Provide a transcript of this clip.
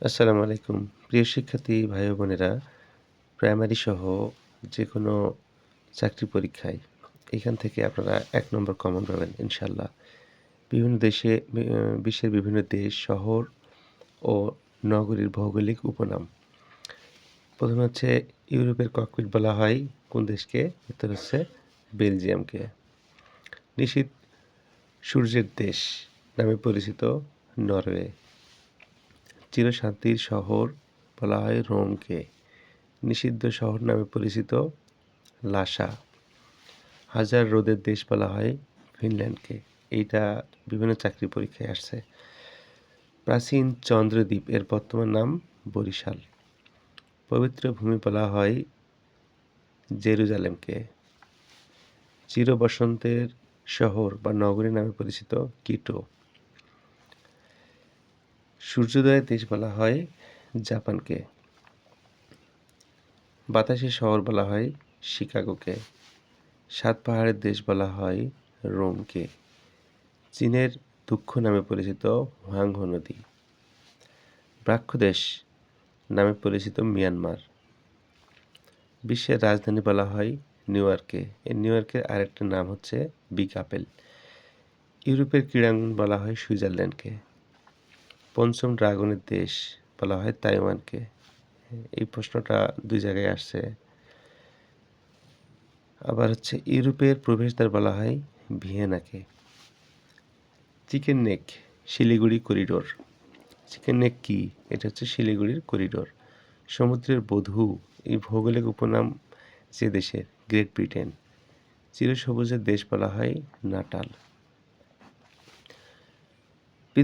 আসসালামু আলাইকুম। প্রিয় শিক্ষার্থী ভাই ও বোনেরা, প্রাইমারি সহ যেকোনো চাকরি পরীক্ষায় এখান থেকে আপনারা ১ নম্বর কমন পাবেন ইনশাআল্লাহ। বিভিন্ন দেশে বিশ্বের বিভিন্ন দেশ, শহর ও নগরীর ভৌগোলিক উপনাম। ১ম হচ্ছে ইউরোপের ককপিট বলা হয় কোন দেশকে? উত্তর হচ্ছে বেলজিয়ামকে। নিশীথ সূর্যের দেশ নামে পরিচিত নরওয়ে। চিরশান্তির শহর বলা হয় রোমকে। নিষিদ্ধ শহর নামে পরিচিত লাসা। হাজার হ্রদের দেশ বলা হয় ফিনল্যান্ডকে। এইটা বিভিন্ন চাকরি পরীক্ষায় আসছে। প্রাচীন চন্দ্রদ্বীপ এর বর্তমান নাম বরিশাল। পবিত্র ভূমি বলা হয় জেরুজালেমকে। চির বসন্তের শহর বা নগরী নামে পরিচিত কিটো। সূর্যোদয়ের দেশ বলা হয় জাপানকে। বাতাসের শহর বলা হয় শিকাগোকে। ৭ পাহাড়ের দেশ বলা হয় রোমকে। চীনের দুঃখ নামে পরিচিত হোয়াংহো নদী। ব্রাহ্মদেশ নামে পরিচিত মিয়ানমার। বিশ্বের রাজধানী বলা হয় নিউ ইয়র্ককে। এই নিউ ইয়র্কের আরেকটা নাম হচ্ছে বিগ আপেল। ইউরোপের ক্রীড়াঙ্গন বলা হয় সুইজারল্যান্ডকে। পঞ্চম ড্রাগনের দেশ বলা হয় তাইওয়ানকে। এই প্রশ্নটা ২ জায়গায় আসছে। আবার হচ্ছে ইউরোপের প্রবেশদ্বার বলা হয় ভিয়েনাকে। Chicken neck Siliguri corridor. Chicken neck কি? এটা হচ্ছে শিলিগুড়ির করিডোর। সমুদ্রের বধূ এই ভৌগোলিক উপনাম যে দেশের? Great Britain. চিরসবুজের দেশ বলা হয় নাটাল।